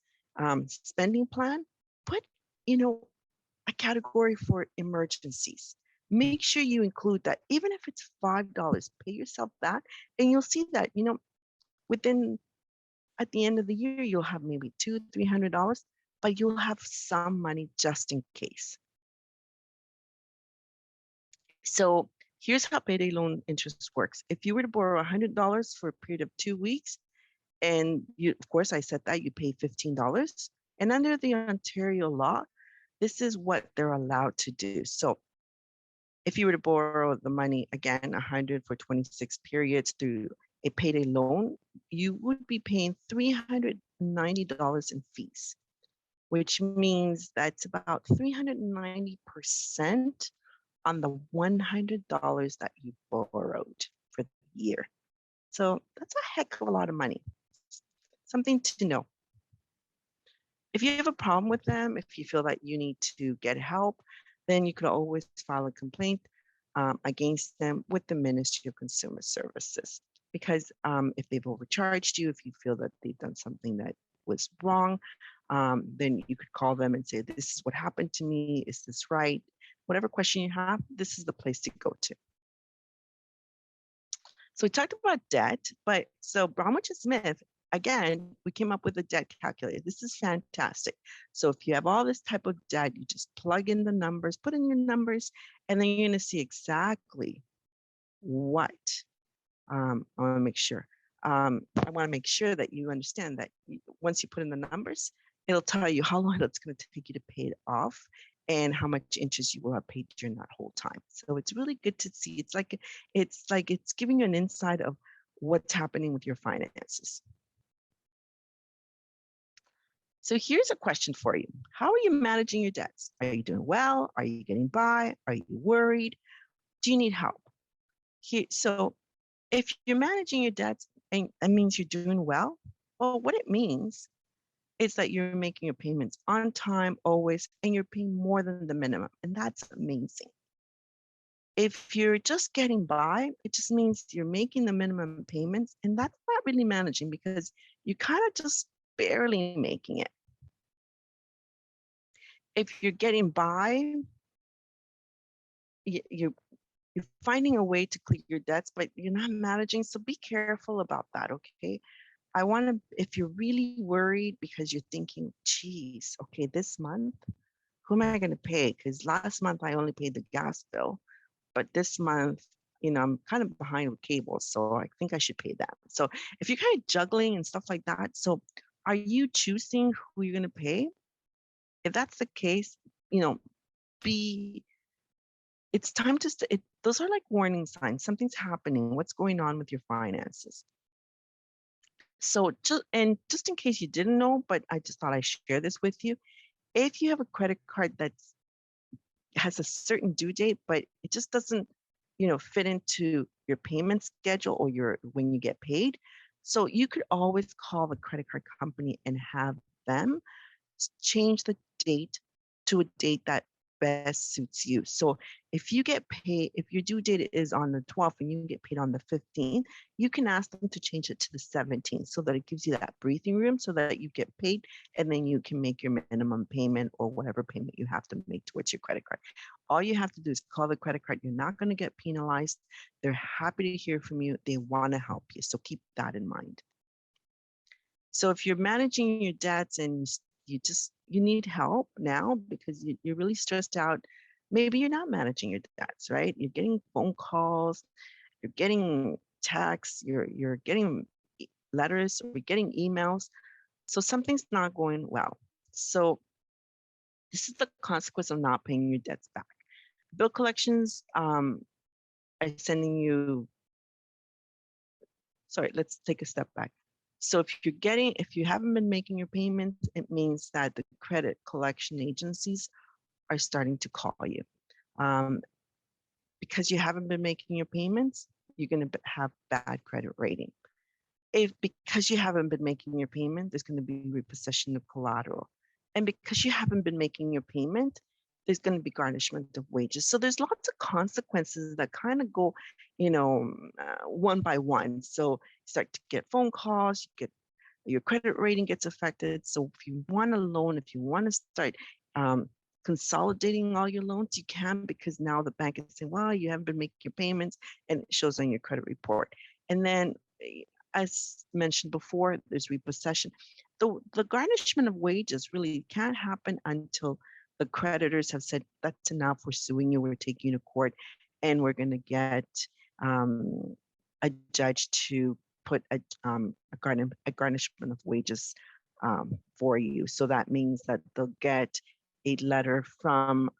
spending plan, put, a category for emergencies. Make sure you include that. Even if it's $5, pay yourself that. And you'll see that, within, at the end of the year, you'll have maybe $200, $300, but you'll have some money just in case. So here's how payday loan interest works. If you were to borrow $100 for a period of 2 weeks, and you, of course, I said that you pay $15. And under the Ontario law, this is what they're allowed to do. So if you were to borrow the money, again, 100 for 26 periods through a payday loan, you would be paying $390 in fees, which means that's about 390% on the $100 that you borrowed for the year. So that's a heck of a lot of money. Something to know. If you have a problem with them, if you feel that you need to get help, then you could always file a complaint against them with the Ministry of Consumer Services. Because if they've overcharged you, if you feel that they've done something that was wrong, then you could call them and say, this is what happened to me. Is this right? Whatever question you have, this is the place to go to. So we talked about debt, but so Bromwich and Smith, again, we came up with a debt calculator. This is fantastic. So if you have all this type of debt, you just plug in the numbers, put in your numbers, and then you're going to see exactly what. I want to make sure. I want to make sure that you understand that once you put in the numbers, it'll tell you how long it's going to take you to pay it off and how much interest you will have paid during that whole time. So it's really good to see. It's like it's giving you an insight of what's happening with your finances. So here's a question for you. How are you managing your debts? Are you doing well? Are you getting by? Are you worried? Do you need help? So if you're managing your debts, and that means you're doing well, well, what it means is that you're making your payments on time, always, and you're paying more than the minimum. And that's amazing. If you're just getting by, it just means you're making the minimum payments, and that's not really managing because you're kind of just barely making it. If you're getting by, you're finding a way to clear your debts, but you're not managing. So be careful about that, okay? I want to, if you're really worried because you're thinking, geez, okay, this month, who am I going to pay? Because last month I only paid the gas bill, but this month, I'm kind of behind with cable, so I think I should pay that. So if you're kind of juggling and stuff like that, so are you choosing who you're going to pay? If that's the case, it's time to, those are like warning signs. Something's happening. What's going on with your finances? So just in case you didn't know, but I just thought I'd share this with you. If you have a credit card that has a certain due date, but it just doesn't, fit into your payment schedule or when you get paid. So you could always call the credit card company and have them change the date to a date that best suits you. So if you get paid, if your due date is on the 12th and you get paid on the 15th, you can ask them to change it to the 17th so that it gives you that breathing room so that you get paid and then you can make your minimum payment or whatever payment you have to make towards your credit card. All you have to do is call the credit card. You're not going to get penalized. They're happy to hear from you. They want to help you. So keep that in mind. So if you're managing your debts and you need help now because you're really stressed out, maybe you're not managing your debts, right? You're getting phone calls, you're getting texts, you're getting letters, or you're getting emails. So something's not going well. So this is the consequence of not paying your debts back. Bill collections are sending you, sorry, let's take a step back. So if you haven't been making your payments, it means that the credit collection agencies are starting to call you. Because you haven't been making your payments, you're going to have bad credit rating. Because you haven't been making your payment, there's going to be repossession of collateral. And because you haven't been making your payment, there's going to be garnishment of wages. So there's lots of consequences that kind of go, one by one. So you start to get phone calls, your credit rating gets affected. So if you want a loan, if you want to start consolidating all your loans, you can, because now the bank is saying, well, you haven't been making your payments, and it shows on your credit report. And then, as mentioned before, there's repossession. The garnishment of wages really can't happen until the creditors have said, that's enough, we're suing you, we're taking you to court, and we're going to get a judge to put a garnishment of wages for you. So that means that they'll get a letter from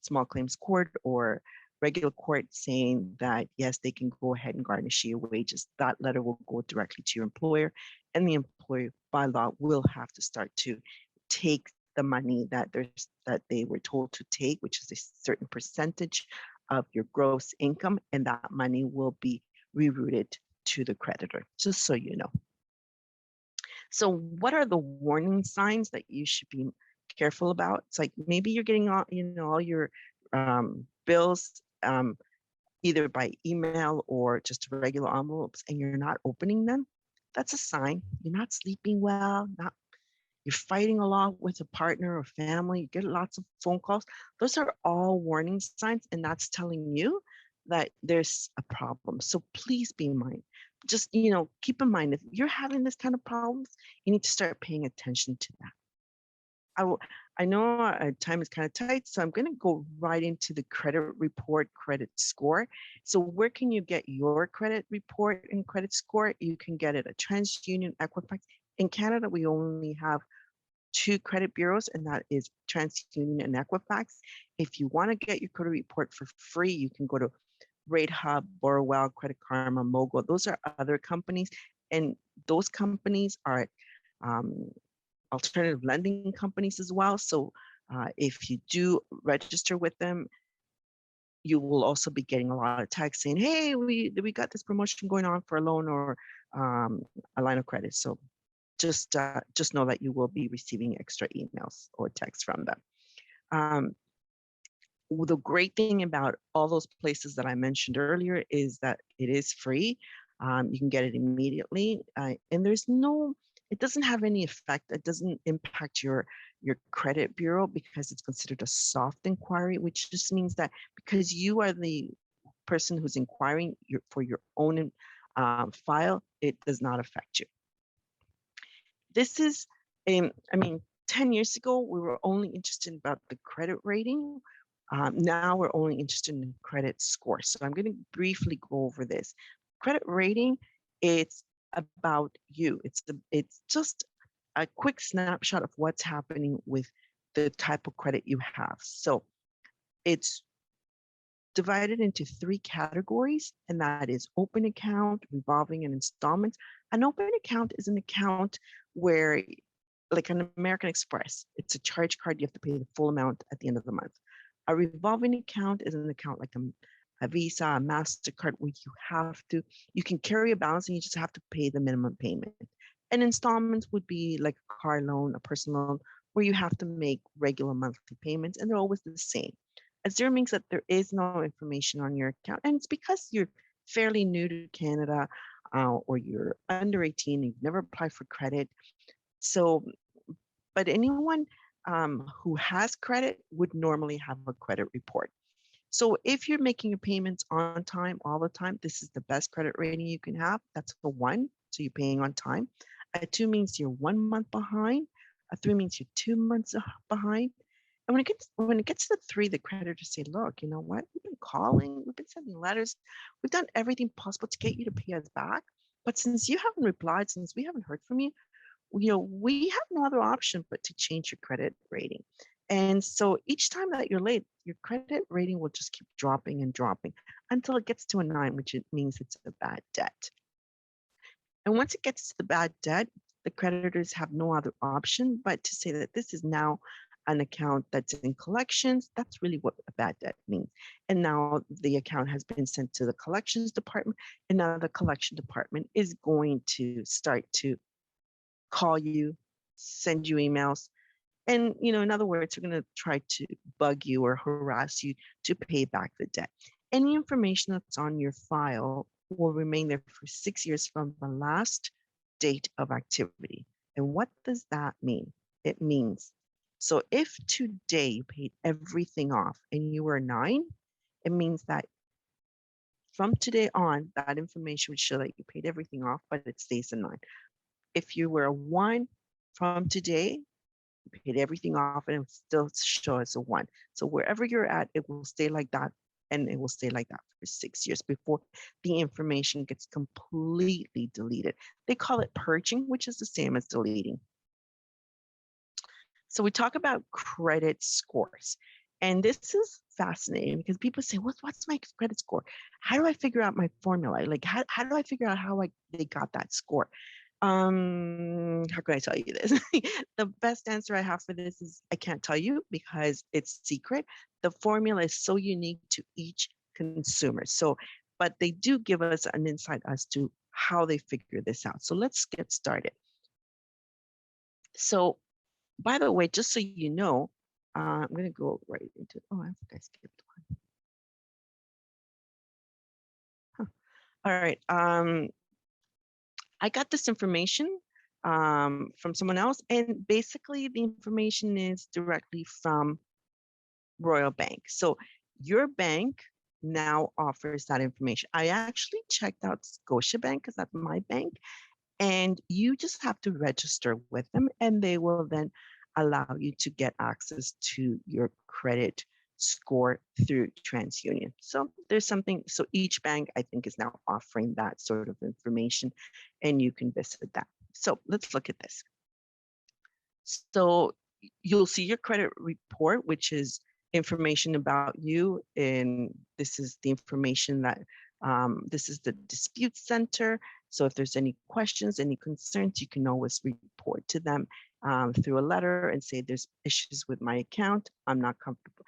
small claims court or regular court saying that, yes, they can go ahead and garnish your wages. That letter will go directly to your employer, and the employer by law will have to start to take the money that they were told to take, which is a certain percentage of your gross income, and that money will be rerouted to the creditor, just so you know. So what are the warning signs that you should be careful about? It's like maybe you're getting all your bills either by email or just regular envelopes, and you're not opening them. That's a sign you're not sleeping well, you're fighting a lot with a partner or family, you get lots of phone calls. Those are all warning signs, and that's telling you that there's a problem. So please be in mind. Just, keep in mind, if you're having this kind of problems, you need to start paying attention to that. I know time is kind of tight, so I'm going to go right into the credit report, credit score. So where can you get your credit report and credit score? You can get it at TransUnion, Equifax. In Canada, we only have 2 credit bureaus, and that is TransUnion and Equifax. If you want to get your credit report for free, you can go to Rate Hub, Borrowell, Credit Karma, Mogul. Those are other companies, and those companies are alternative lending companies as well. So if you do register with them, you will also be getting a lot of texts saying, hey, we got this promotion going on for a loan or a line of credit. So just know that you will be receiving extra emails or texts from them. The great thing about all those places that I mentioned earlier is that it is free. You can get it immediately, and it doesn't have any effect. It doesn't impact your credit bureau because it's considered a soft inquiry, which just means that because you are the person who's inquiring for your own file, it does not affect you. This is, 10 years ago, we were only interested about the credit rating. Now we're only interested in credit score. So I'm going to briefly go over this. Credit rating, it's about you. It's just a quick snapshot of what's happening with the type of credit you have. So it's divided into 3 categories, and that is open account, revolving, and installments. An open account is an account where, like an American Express, it's a charge card. You have to pay the full amount at the end of the month. A revolving account is an account like a Visa, a MasterCard, where you can carry a balance and you just have to pay the minimum payment. And installments would be like a car loan, a personal loan, or you have to make regular monthly payments, and they're always the same. A zero means that there is no information on your account, and it's because you're fairly new to Canada, or you're under 18, you've never applied for credit. So, but anyone who has credit would normally have a credit report. So if you're making your payments on time all the time, this is the best credit rating you can have. That's a 1, so you're paying on time. A 2 means you're 1 month behind. A 3 means you're 2 months behind. And when it gets to the 3, the creditors say, look, you know what? We've been calling, we've been sending letters, we've done everything possible to get you to pay us back. But since you haven't replied, since we haven't heard from you, we have no other option but to change your credit rating. And so each time that you're late, your credit rating will just keep dropping and dropping until it gets to a 9, which it means it's a bad debt. And once it gets to the bad debt, the creditors have no other option but to say that this is now an account that's in collections. That's really what a bad debt means. And now the account has been sent to the collections department, and now the collection department is going to start to call you, send you emails. And, in other words, we're going to try to bug you or harass you to pay back the debt. Any information that's on your file will remain there for 6 years from the last date of activity. And what does that mean? It means, so if today you paid everything off and you were a 9, it means that from today on, that information would show that you paid everything off, but it stays a 9. If you were a 1, from today, you paid everything off and it will still show as a 1. So wherever you're at, it will stay like that, and it will stay like that for 6 years before the information gets completely deleted. They call it purging, which is the same as deleting. So we talk about credit scores. And this is fascinating because people say, what's my credit score? How do I figure out my formula? Like, how do I figure out how they got that score? How can I tell you this? The best answer I have for this is I can't tell you because it's secret. The formula is so unique to each consumer. So, but they do give us an insight as to how they figure this out. So let's get started. So, by the way, just so you know, I'm going to go right into, I think I skipped one. Huh. All right. I got this information from someone else, and basically the information is directly from Royal Bank. So your bank now offers that information. I actually checked out Scotiabank because that's my bank, and you just have to register with them, and they will then allow you to get access to your credit score through TransUnion. So there's something, so each bank I think is now offering that sort of information, and you can visit that. So let's look at this. So you'll see your credit report, which is information about you, and this is the information that this is the dispute center. So if there's any questions, any concerns, you can always report to them through a letter and say there's issues with my account. I'm not comfortable.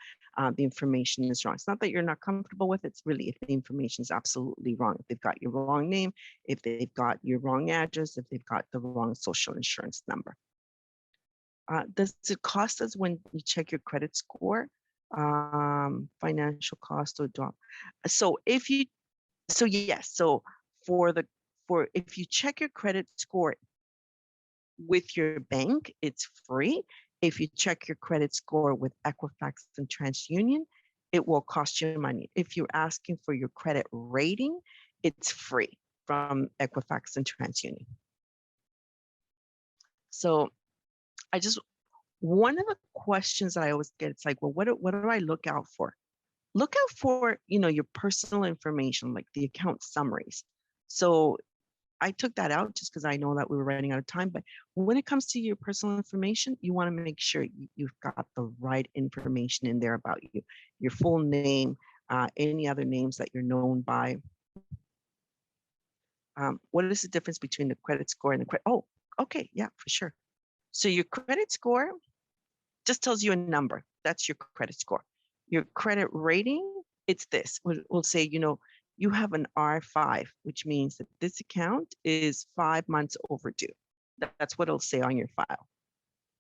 The information is wrong. It's not that you're not comfortable with it. It's really if the information is absolutely wrong. If they've got your wrong name, if they've got your wrong address, if they've got the wrong social insurance number. Does it cost us when you check your credit score? Financial cost or drop. So if you, so yes, so if you check your credit score with your bank, it's free. If you check your credit score with Equifax and TransUnion, it will cost you money. If you're asking for your credit rating, it's free from Equifax and TransUnion. So one of the questions that I always get, it's like, well, what do I look out for? Look out for, your personal information, like the account summaries. So I took that out just because I know that we were running out of time. But when it comes to your personal information, you want to make sure you've got the right information in there about you, your full name, any other names that you're known by. What is the difference between the credit score and the credit? Oh, okay, yeah, for sure. So your credit score just tells you a number. That's your credit score. Your credit rating, it's this. We'll say, you have an R5, which means that this account is 5 months overdue. That's what it'll say on your file.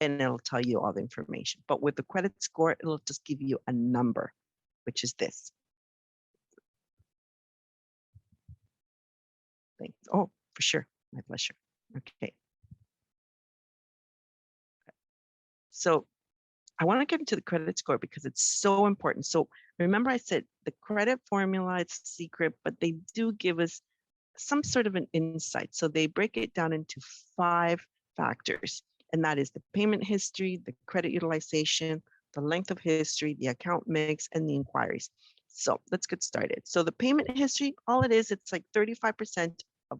and it'll tell you all the information. But with the credit score, it'll just give you a number, which is this. Thanks. Oh, for sure. My pleasure. Okay. So I want to get into the credit score because it's so important. So remember I said the credit formula, it's secret, but they do give us some sort of an insight. So they break it down into 5 factors, and that is the payment history, the credit utilization, the length of history, the account mix, and the inquiries. So let's get started. So the payment history, all it is, it's like 35% of,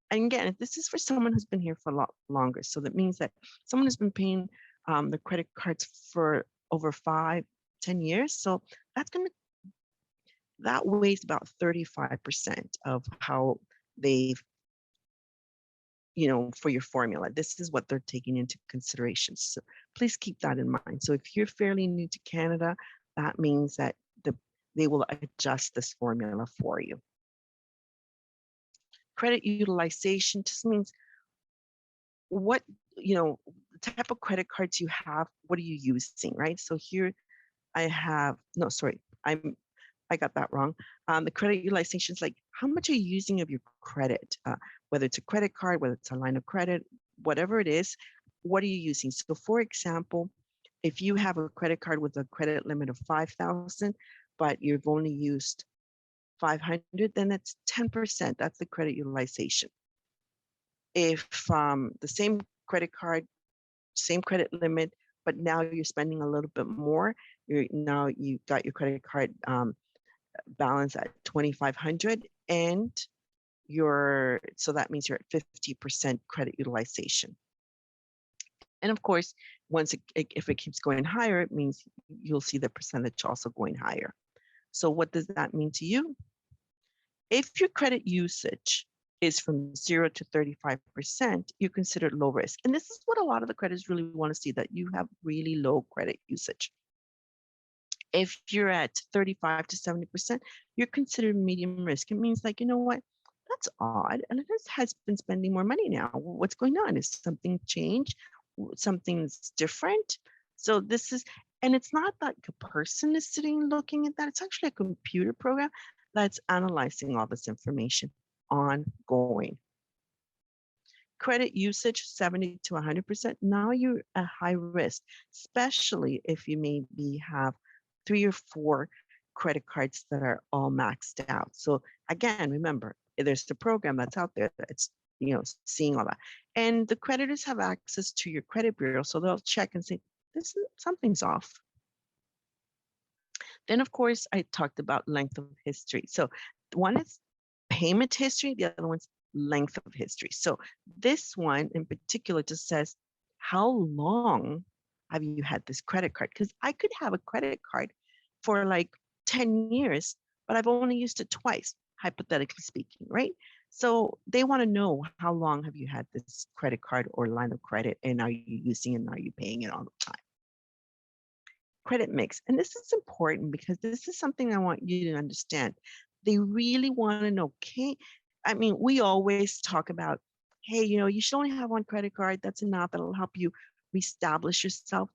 and again, this is for someone who's been here for a lot longer. So that means that someone who's been paying the credit cards for over 5, 10 years. So that's going to, that weighs about 35% of how they've, you know, for your formula. This is what they're taking into consideration. So please keep that in mind. So if you're fairly new to Canada, that means that they will adjust this formula for you. Credit utilization just means what, you know, the type of credit cards you have, what are you using, right? So here I have, no, sorry, I got that wrong. The credit utilization is like, how much are you using of your credit? Whether it's a credit card, whether it's a line of credit, whatever it is, what are you using? So for example, if you have a credit card with a credit limit of 5,000, but you've only used 500, then that's 10%. That's the credit utilization. If the same credit card, same credit limit, but now you're spending a little bit more, now you got your credit card balance at 2,500, and so that means you're at 50% credit utilization. And of course, if it keeps going higher, it means you'll see the percentage also going higher. So what does that mean to you? If your credit usage is from 0 to 35%, you're considered low risk. And this is what a lot of the creditors really want to see, that you have really low credit usage. If you're at 35 to 70%, you're considered medium risk. It means like, you know what, that's odd. And it has been spending more money now. What's going on? Is something changed? Something's different? So this is, and it's not like a person is sitting looking at that. It's actually a computer program that's analyzing all this information ongoing. Credit usage 70 to 100%. Now you're at high risk, especially if you maybe have 3 or 4 credit cards that are all maxed out. So again, remember, there's the program that's out there that's, you know, seeing all that. And the creditors have access to your credit bureau, so they'll check and say, something's off. Then, of course, I talked about length of history. So one is payment history, the other one's length of history. So this one in particular just says, how long have you had this credit card? Because I could have a credit card for like 10 years, but I've only used it twice, hypothetically speaking, right? So they want to know, how long have you had this credit card or line of credit, and are you using it and are you paying it all the time? Credit mix. And this is important because this is something I want you to understand. They really want to know, okay, I mean, we always talk about, hey, you know, you should only have one credit card. That's enough. That'll help you reestablish yourself.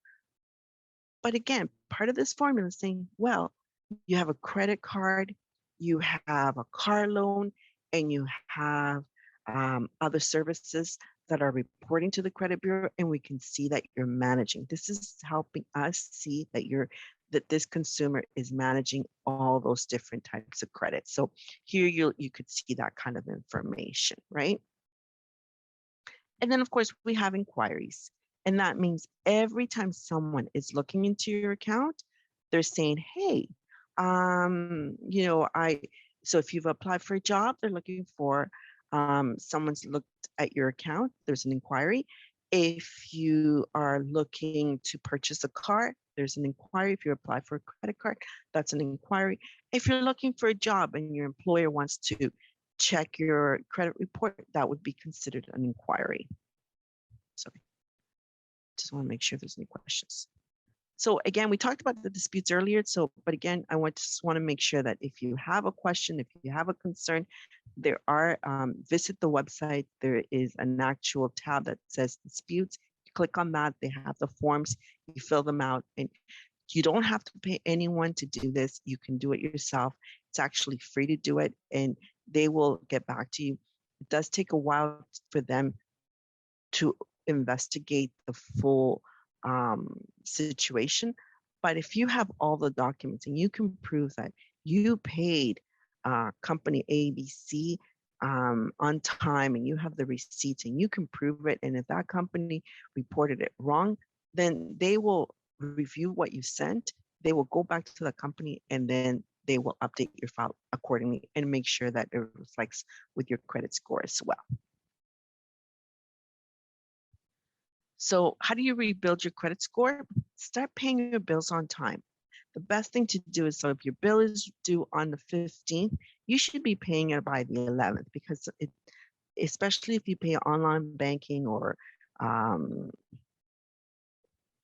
But again, part of this formula is saying, well, you have a credit card, you have a car loan, and you have other services that are reporting to the credit bureau, and we can see that you're managing. This is helping us see that this consumer is managing all those different types of credit. So here you could see that kind of information, right? And then of course we have inquiries. And that means every time someone is looking into your account, they're saying, hey, you know, so if you've applied for a job, they're looking for, someone's looked at your account, there's an inquiry. If you are looking to purchase a car, there's an inquiry. If you apply for a credit card, that's an inquiry. If you're looking for a job and your employer wants to check your credit report, that would be considered an inquiry. Sorry, just want to make sure there's any questions. So again, we talked about the disputes earlier. So, but again, I just want to make sure that if you have a question, if you have a concern, there are, visit the website. There is an actual tab that says disputes. click on that. They have the forms. You fill them out, and you don't have to pay anyone to do this. You can do it yourself. It's actually free to do it, and they will get back to you. It does take a while for them to investigate the full situation. But if you have all the documents and you can prove that you paid company ABC on time, and you have the receipts and you can prove it, and if that company reported it wrong, then they will review what you sent. They will go back to the company, and then they will update your file accordingly and make sure that it reflects with your credit score as well. So how do you rebuild your credit score? Start paying your bills on time. The best thing to do is, so if your bill is due on the 15th, you should be paying it by the 11th, because especially if you pay online banking, or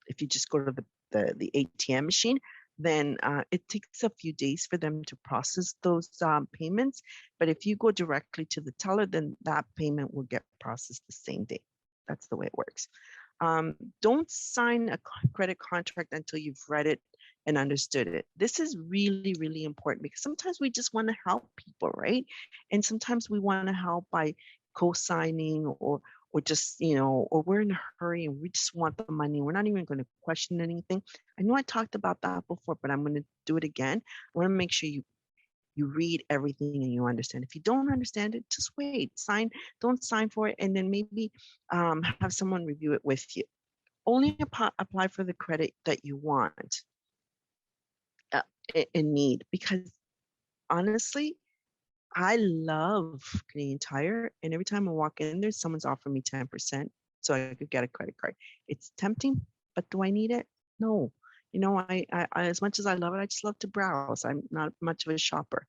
if you just go to the ATM machine, then it takes a few days for them to process those payments. But if you go directly to the teller, then that payment will get processed the same day. That's the way it works. Don't sign a credit contract until you've read it and understood it. This is really, really important, because sometimes we just want to help people, right? And sometimes we want to help by co-signing, or just, or we're in a hurry and we just want the money. We're not even going to question anything. I know I talked about that before, but I'm going to do it again. I want to make sure you read everything and you understand. If you don't understand it, just wait, don't sign for it, and then maybe have someone review it with you. Only apply for the credit that you want and need, because honestly, I love Canadian Tire, and every time I walk in there, someone's offering me 10% so I could get a credit card. It's tempting, but do I need it? No. I as much as I love it, I just love to browse. I'm not much of a shopper.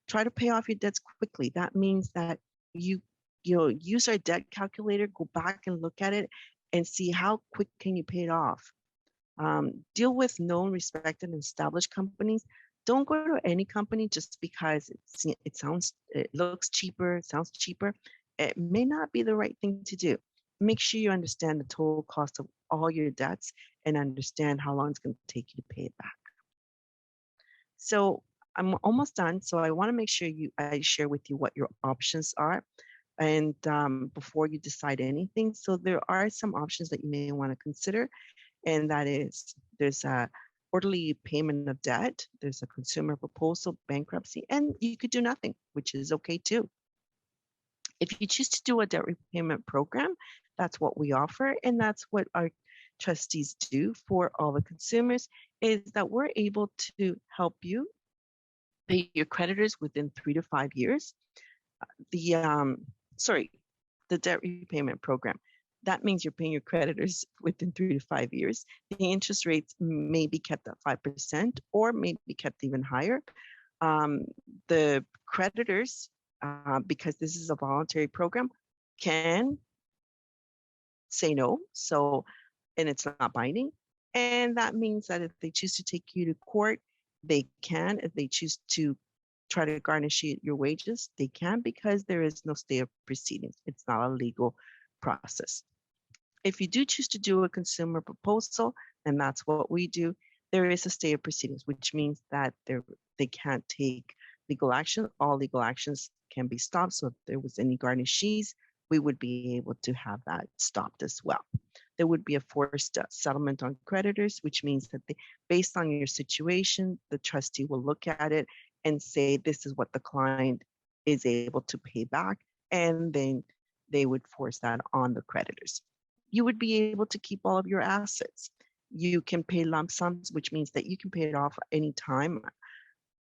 Try to pay off your debts quickly. That means that you use our debt calculator, go back and look at it and see how quick can you pay it off. Deal with known, respected, and established companies. Don't go to any company just because it looks cheaper, it sounds cheaper. It may not be the right thing to do. Make sure you understand the total cost of all your debts and understand how long it's going to take you to pay it back. So I'm almost done. So I want to make sure I share with you what your options are, and before you decide anything. So there are some options that you may want to consider, and that is, there's a orderly payment of debt, there's a consumer proposal, bankruptcy, and you could do nothing, which is okay too. If you choose to do a debt repayment program, that's what we offer, and that's what our trustees do for all the consumers, is that we're able to help you pay your creditors within 3 to 5 years. The debt repayment program. That means you're paying your creditors within 3 to 5 years. The interest rates may be kept at 5% or may be kept even higher. The creditors, because this is a voluntary program, can say no. And it's not binding. And that means that if they choose to take you to court, they can. If they choose to try to garnish your wages, they can, because there is no stay of proceedings. It's not a legal process. If you do choose to do a consumer proposal, and that's what we do, there is a stay of proceedings, which means that they can't take legal action. All legal actions can be stopped. So if there was any garnishees, we would be able to have that stopped as well. There would be a forced settlement on creditors, which means that based on your situation, the trustee will look at it and say, this is what the client is able to pay back, and then they would force that on the creditors. You would be able to keep all of your assets. You can pay lump sums, which means that you can pay it off any time,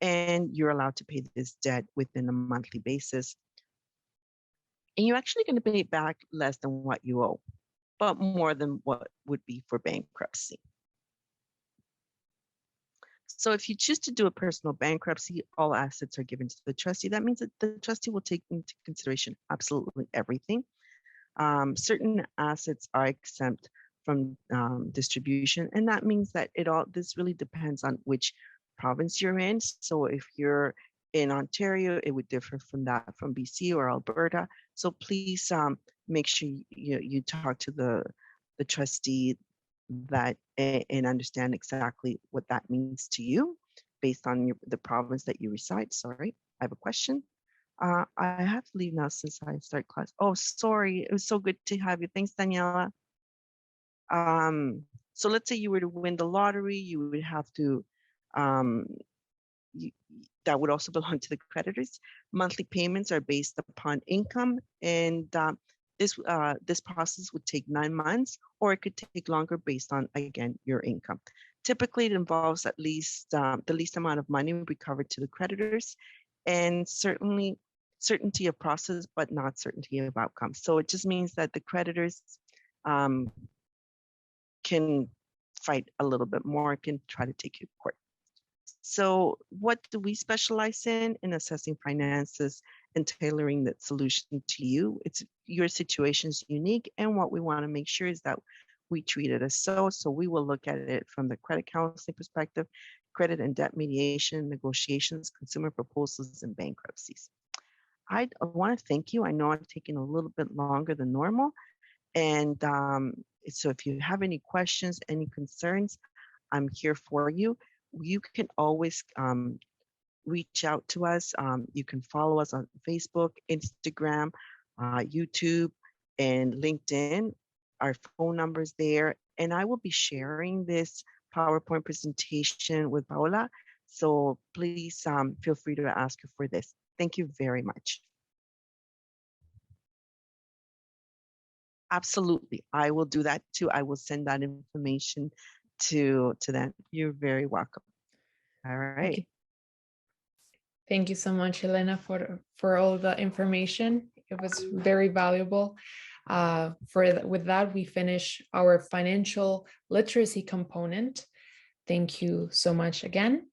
and you're allowed to pay this debt within a monthly basis. And you're actually going to pay back less than what you owe, but more than what would be for bankruptcy. So if you choose to do a personal bankruptcy, all assets are given to the trustee. That means that the trustee will take into consideration absolutely everything. Certain assets are exempt from distribution, and that means that this really depends on which province you're in. So if you're in Ontario, it would differ from that from BC or Alberta. So please make sure you talk to the the trustee that and understand exactly what that means to you based on the province that you reside. Sorry, I have a question. I have to leave now since I start class. Oh, sorry. It was so good to have you. Thanks, Daniela. So let's say you were to win the lottery, you would have to, you, that would also belong to the creditors. Monthly payments are based upon income, and this process would take 9 months, or it could take longer based on, again, your income. Typically, it involves at least the least amount of money recovered to the creditors, and certainty of process, but not certainty of outcome. So it just means that the creditors can fight a little bit more, can try to take you to court. So what do we specialize in assessing finances and tailoring that solution to you? It's your situation is unique, and what we want to make sure is that we treat it as so. So we will look at it from the credit counseling perspective, credit and debt mediation, negotiations, consumer proposals, and bankruptcies. I want to thank you. I know I've taken a little bit longer than normal. And so if you have any questions, any concerns, I'm here for you. You can always reach out to us. You can follow us on Facebook, Instagram, YouTube, and LinkedIn. Our phone number is there. And I will be sharing this PowerPoint presentation with Paola. So please feel free to ask her for this. Thank you very much. Absolutely. I will do that too. I will send that information to them. You're very welcome. All right. Okay. Thank you so much, Elena, for all the information. It was very valuable. With that, we finish our financial literacy component. Thank you so much again.